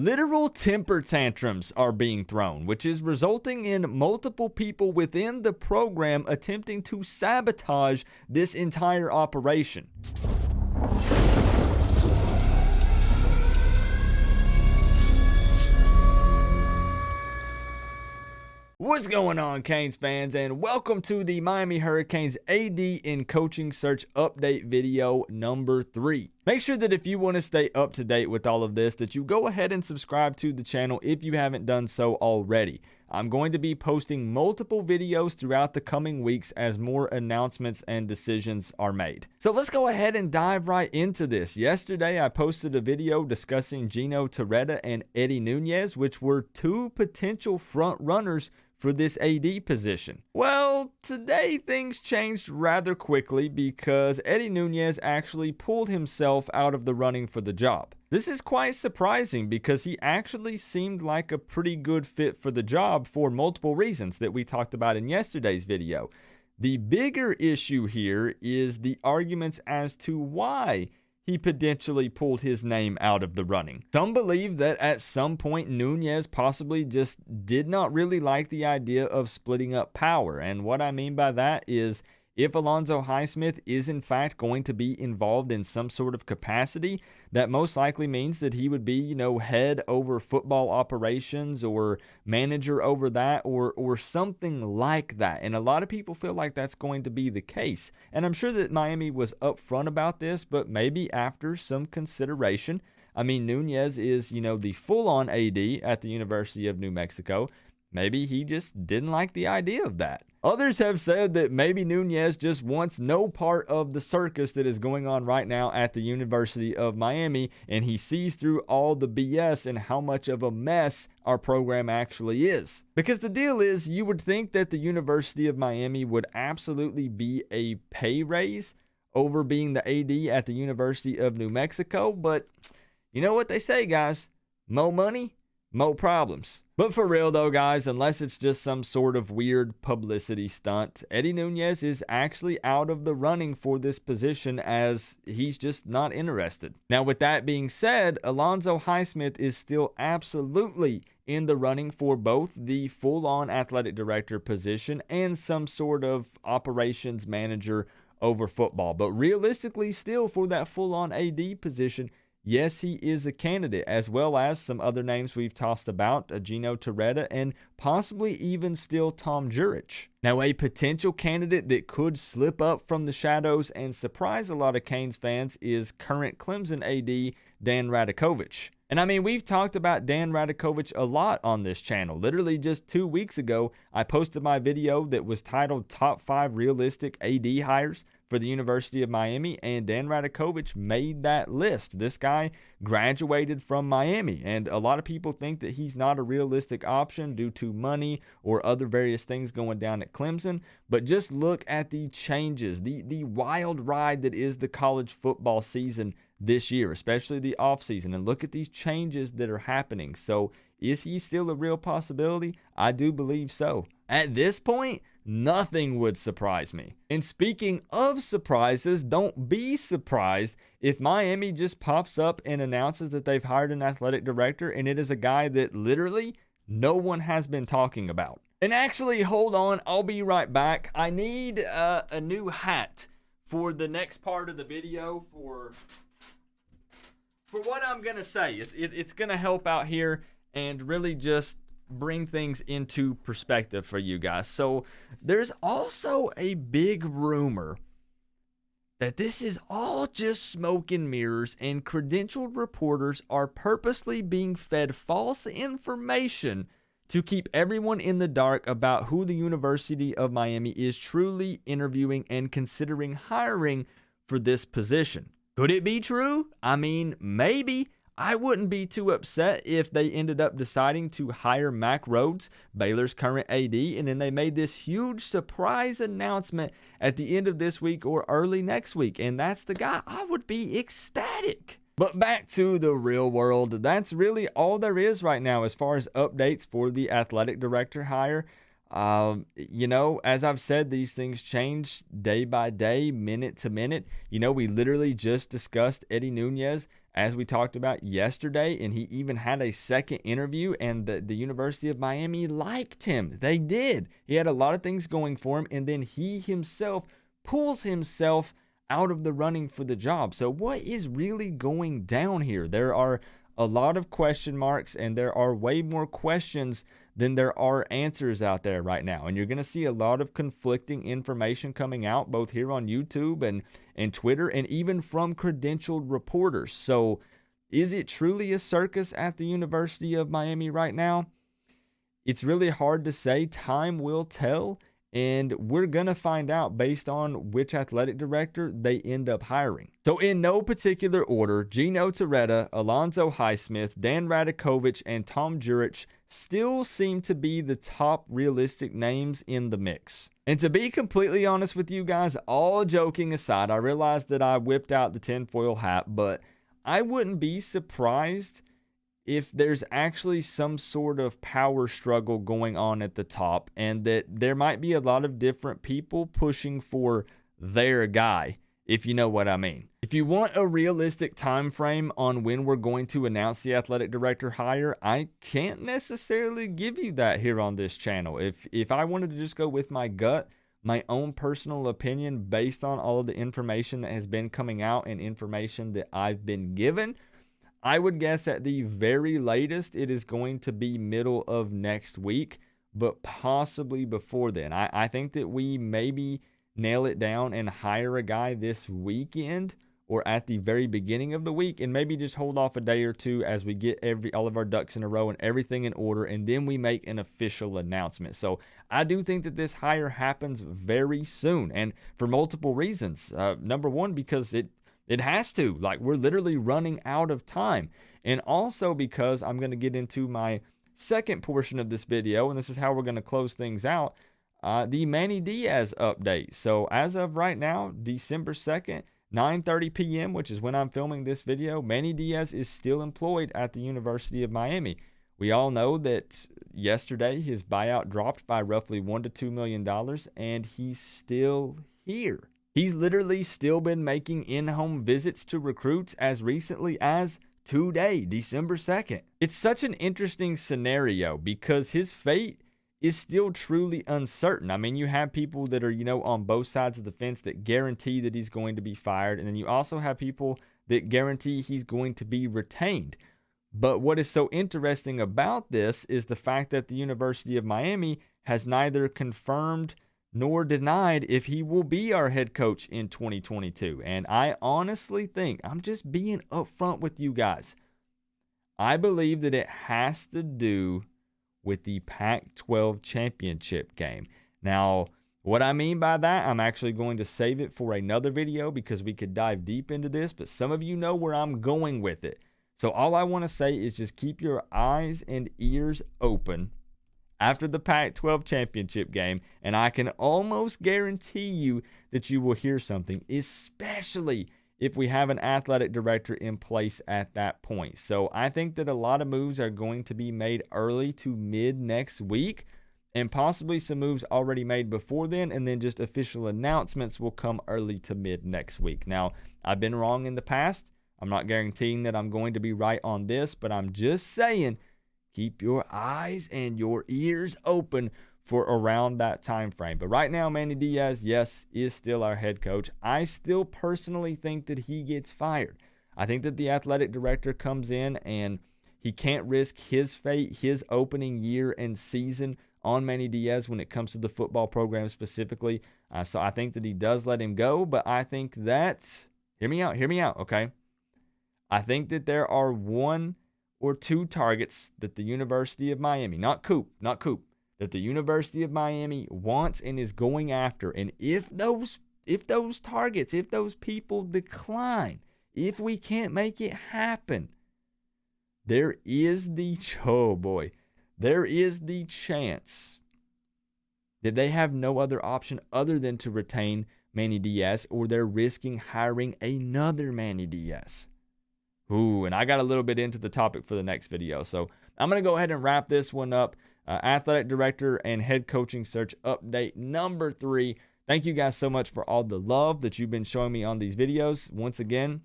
Literal temper tantrums are being thrown, which is resulting in multiple people within the program attempting to sabotage this entire operation. What's going on, Canes fans, and welcome to the Miami Hurricanes AD in Coaching Search update video number 3. Make sure that if you want to stay up to date with all of this, that you go ahead and subscribe to the channel if you haven't done so already. I'm going to be posting multiple videos throughout the coming weeks as more announcements and decisions are made. So let's go ahead and dive right into this. Yesterday, I posted a video discussing Gino Torretta and Eddie Nunez, which were two potential front runners for this AD position. Well, today things changed rather quickly because Eddie Nunez actually pulled himself out of the running for the job. This is quite surprising because he actually seemed like a pretty good fit for the job for multiple reasons that we talked about in yesterday's video. The bigger issue here is the arguments as to why he potentially pulled his name out of the running. Some believe that at some point Nunez possibly just did not really like the idea of splitting up power. And what I mean by that is if Alonzo Highsmith is in fact going to be involved in some sort of capacity, that most likely means that he would be, head over football operations or manager over that or something like that. And a lot of people feel like that's going to be the case. And I'm sure that Miami was upfront about this, but maybe after some consideration. I mean, Nunez is, the full-on AD at the University of New Mexico. Maybe he just didn't like the idea of that. Others have said that maybe Nunez just wants no part of the circus that is going on right now at the University of Miami, and he sees through all the BS and how much of a mess our program actually is. Because the deal is, you would think that the University of Miami would absolutely be a pay raise over being the AD at the University of New Mexico, but you know what they say, guys? Mo money, mo problems. But for real though, guys, unless it's just some sort of weird publicity stunt, Eddie Nunez is actually out of the running for this position as he's just not interested. Now, with that being said, Alonzo Highsmith is still absolutely in the running for both the full-on athletic director position and some sort of operations manager over football. But realistically, still for that full-on AD position, yes, he is a candidate, as well as some other names we've tossed about, Gino Torretta, and possibly even still Tom Jurich. Now, a potential candidate that could slip up from the shadows and surprise a lot of Canes fans is current Clemson AD Dan Radakovich. And I mean, we've talked about Dan Radakovich a lot on this channel. Literally just 2 weeks ago, I posted my video that was titled Top 5 Realistic AD Hires for the University of Miami, and Dan Radakovich made that list. This guy graduated from Miami, and a lot of people think that he's not a realistic option due to money or other various things going down at Clemson. But just look at the changes, the wild ride that is the college football season this year, especially the offseason, and look at these changes that are happening. So is he still a real possibility? I do believe so. At this point, nothing would surprise me. And speaking of surprises, don't be surprised if Miami just pops up and announces that they've hired an athletic director and it is a guy that literally no one has been talking about. And actually, hold on, I'll be right back. I need a new hat for the next part of the video for what I'm going to say. It's going to help out here and really just bring things into perspective for you guys. So there's also a big rumor that this is all just smoke and mirrors and credentialed reporters are purposely being fed false information to keep everyone in the dark about who the University of Miami is truly interviewing and considering hiring for this position. Could it be true? I mean, maybe. I wouldn't be too upset if they ended up deciding to hire Mack Rhoades, Baylor's current AD, and then they made this huge surprise announcement at the end of this week or early next week, and that's the guy. I would be ecstatic. But back to the real world, that's really all there is right now as far as updates for the athletic director hire. As I've said, these things change day by day, minute to minute. We literally just discussed Eddie Nunez as we talked about yesterday, and he even had a second interview, and the University of Miami liked him. They did. He had a lot of things going for him, and then he himself pulls himself out of the running for the job. So what is really going down here? There are a lot of question marks, and there are way more questions than there are answers out there right now. And you're going to see a lot of conflicting information coming out, both here on YouTube and Twitter, and even from credentialed reporters. So is it truly a circus at the University of Miami right now? It's really hard to say. Time will tell. And we're going to find out based on which athletic director they end up hiring. So in no particular order, Gino Torretta, Alonzo Highsmith, Dan Radakovich, and Tom Jurich still seem to be the top realistic names in the mix. And to be completely honest with you guys, all joking aside, I realize that I whipped out the tinfoil hat, but I wouldn't be surprised if there's actually some sort of power struggle going on at the top, and that there might be a lot of different people pushing for their guy, if you know what I mean. If you want a realistic time frame on when we're going to announce the athletic director hire, I can't necessarily give you that here on this channel. If I wanted to just go with my gut, my own personal opinion based on all of the information that has been coming out and information that I've been given, I would guess at the very latest it is going to be middle of next week, but possibly before then. I think that we maybe nail it down and hire a guy this weekend or at the very beginning of the week, and maybe just hold off a day or two as we get all of our ducks in a row and everything in order, and then we make an official announcement. So I do think that this hire happens very soon, and for multiple reasons. Number one, because it has to. Like, we're literally running out of time. And also because I'm going to get into my second portion of this video, and this is how we're going to close things out, the Manny Diaz update. So as of right now, December 2nd, 9:30 p.m., which is when I'm filming this video, Manny Diaz is still employed at the University of Miami. We all know that yesterday his buyout dropped by roughly $1 to $2 million, and he's still here. He's literally still been making in-home visits to recruits as recently as today, December 2nd. It's such an interesting scenario because his fate is still truly uncertain. I mean, you have people that are, on both sides of the fence that guarantee that he's going to be fired. And then you also have people that guarantee he's going to be retained. But what is so interesting about this is the fact that the University of Miami has neither confirmed nor denied if he will be our head coach in 2022. And I honestly think, I'm just being upfront with you guys, I believe that it has to do with the Pac-12 championship game. Now, what I mean by that, I'm actually going to save it for another video because we could dive deep into this, but some of you know where I'm going with it. So all I want to say is just keep your eyes and ears open after the Pac-12 championship game, and I can almost guarantee you that you will hear something, especially if we have an athletic director in place at that point. So I think that a lot of moves are going to be made early to mid next week, and possibly some moves already made before then, and then just official announcements will come early to mid next week. Now, I've been wrong in the past. I'm not guaranteeing that I'm going to be right on this, but I'm just saying, keep your eyes and your ears open for around that time frame. But right now, Manny Diaz, yes, is still our head coach. I still personally think that he gets fired. I think that the athletic director comes in and he can't risk his fate, his opening year and season on Manny Diaz when it comes to the football program specifically. So I think that he does let him go, but I think that, hear me out, okay? I think that there are one or two targets that the University of Miami, not Coop, that the University of Miami wants and is going after. And if those targets, if those people decline, if we can't make it happen, there is the chance that they have no other option other than to retain Manny Diaz, or they're risking hiring another Manny Diaz. Ooh, and I got a little bit into the topic for the next video. So I'm going to go ahead and wrap this one up. Athletic director and head coaching search update number 3. Thank you guys so much for all the love that you've been showing me on these videos. Once again,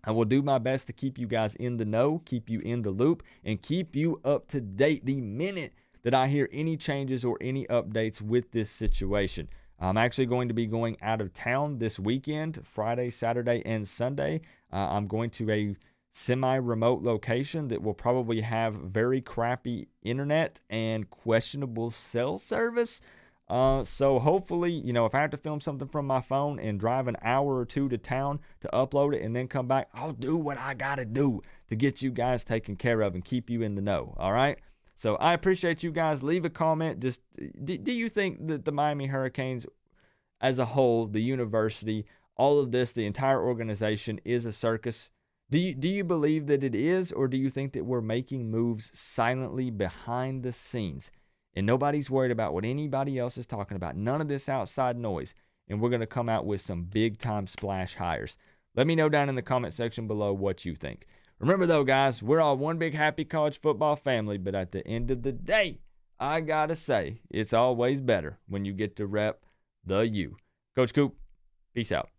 I will do my best to keep you guys in the know, keep you in the loop, and keep you up to date the minute that I hear any changes or any updates with this situation. I'm actually going to be going out of town this weekend, Friday, Saturday, and Sunday. I'm going to a semi-remote location that will probably have very crappy internet and questionable cell service. So hopefully, if I have to film something from my phone and drive an hour or two to town to upload it and then come back, I'll do what I got to do to get you guys taken care of and keep you in the know. All right. So I appreciate you guys. Leave a comment. Just do you think that the Miami Hurricanes as a whole, the university, all of this, the entire organization is a circus? Do you believe that it is, or do you think that we're making moves silently behind the scenes and nobody's worried about what anybody else is talking about? None of this outside noise, and we're going to come out with some big-time splash hires. Let me know down in the comment section below what you think. Remember, though, guys, we're all one big happy college football family, but at the end of the day, I got to say, it's always better when you get to rep the U. Coach Coop, peace out.